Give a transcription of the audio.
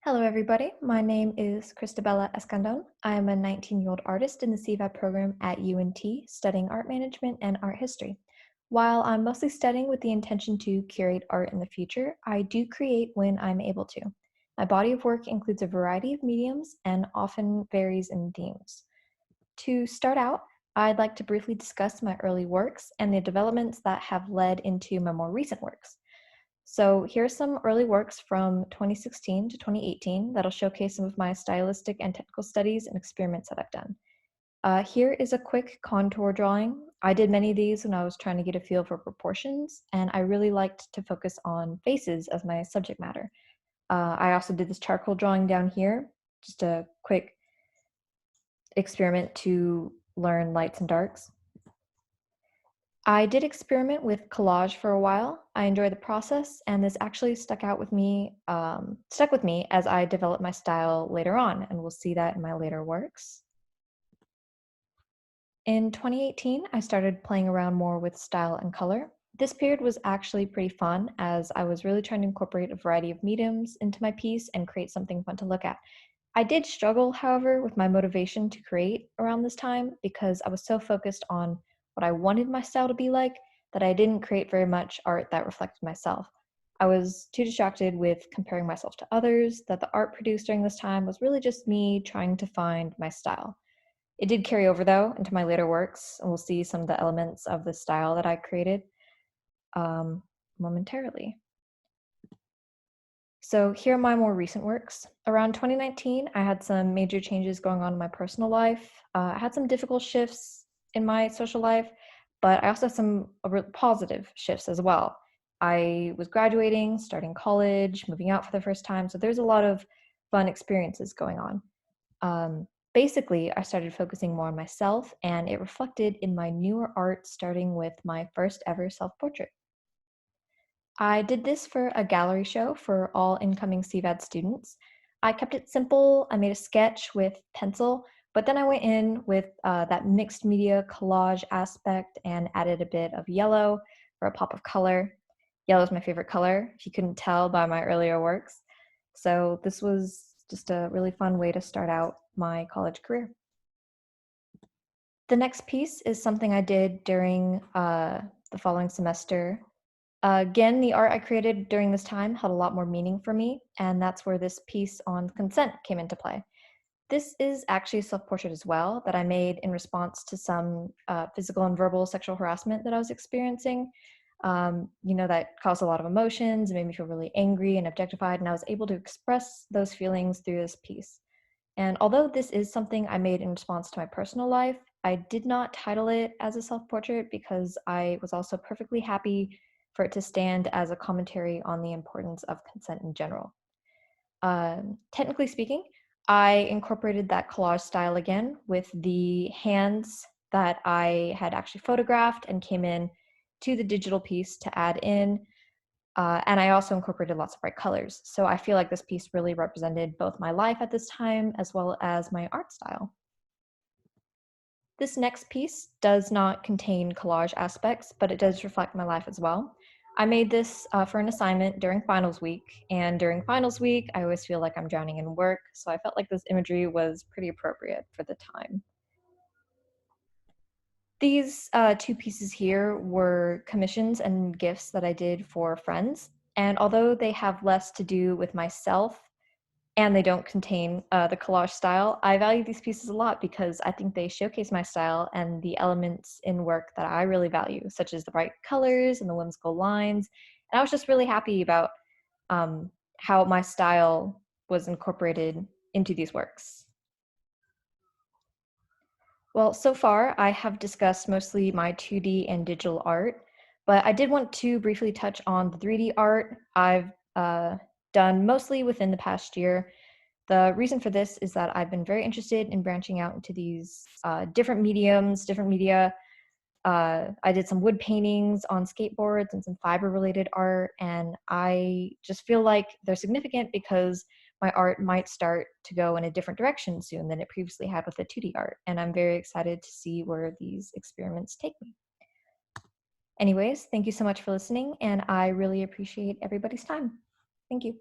Hello, everybody. My name is Cristabella Escandon. I am a 19-year-old artist in the CVAD program at UNT, studying art management and art history. While I'm mostly studying with the intention to curate art in the future, I do create when I'm able to. My body of work includes a variety of mediums and often varies in themes. To start out, I'd like to briefly discuss my early works and the developments that have led into my more recent works. So here's some early works from 2016 to 2018 that'll showcase some of my stylistic and technical studies and experiments that I've done. Here is a quick contour drawing. I did many of these when I was trying to get a feel for proportions, and I really liked to focus on faces as my subject matter. I also did this charcoal drawing down here, just a quick experiment to learn lights and darks. I did experiment with collage for a while. I enjoy the process, and this actually stuck with me as I developed my style later on, and we'll see that in my later works. In 2018, I started playing around more with style and color. This period was actually pretty fun as I was really trying to incorporate a variety of mediums into my piece and create something fun to look at. I did struggle, however, with my motivation to create around this time because I was so focused on what I wanted my style to be like that I didn't create very much art that reflected myself. I was too distracted with comparing myself to others that the art produced during this time was really just me trying to find my style. It did carry over, though, into my later works, and we'll see some of the elements of the style that I created um, momentarily. So here are my more recent works. Around 2019, I had some major changes going on in my personal life. I had some difficult shifts in my social life, but I also had some positive shifts as well. I was graduating, starting college, moving out for the first time, so there's a lot of fun experiences going on. Basically, I started focusing more on myself, and it reflected in my newer art, starting with my first ever self-portrait. I did this for a gallery show for all incoming CVAD students. I kept it simple. I made a sketch with pencil, but then I went in with that mixed media collage aspect and added a bit of yellow for a pop of color. Yellow is my favorite color, if you couldn't tell by my earlier works. So this was just a really fun way to start out my college career. The next piece is something I did during the following semester. Again, the art I created during this time had a lot more meaning for me, and that's where this piece on consent came into play. This is actually a self-portrait as well that I made in response to some physical and verbal sexual harassment that I was experiencing. That caused a lot of emotions, it made me feel really angry and objectified, and I was able to express those feelings through this piece. And although this is something I made in response to my personal life, I did not title it as a self-portrait because I was also perfectly happy for it to stand as a commentary on the importance of consent in general. Technically speaking, I incorporated that collage style again with the hands that I had actually photographed and came in to the digital piece to add in. And I also incorporated lots of bright colors. So I feel like this piece really represented both my life at this time as well as my art style. This next piece does not contain collage aspects, but it does reflect my life as well. I made this for an assignment during finals week, and during finals week, I always feel like I'm drowning in work, so I felt like this imagery was pretty appropriate for the time. These two pieces here were commissions and gifts that I did for friends, and although they have less to do with myself and they don't contain the collage style, I value these pieces a lot because I think they showcase my style and the elements in work that I really value, such as the bright colors and the whimsical lines. And I was just really happy about how my style was incorporated into these works. Well, so far I have discussed mostly my 2D and digital art, but I did want to briefly touch on the 3D art I've done mostly within the past year. The reason for this is that I've been very interested in branching out into these different mediums, different media. I did some wood paintings on skateboards and some fiber-related art, and I just feel like they're significant because my art might start to go in a different direction soon than it previously had with the 2D art, and I'm very excited to see where these experiments take me. Anyways, thank you so much for listening, and I really appreciate everybody's time. Thank you.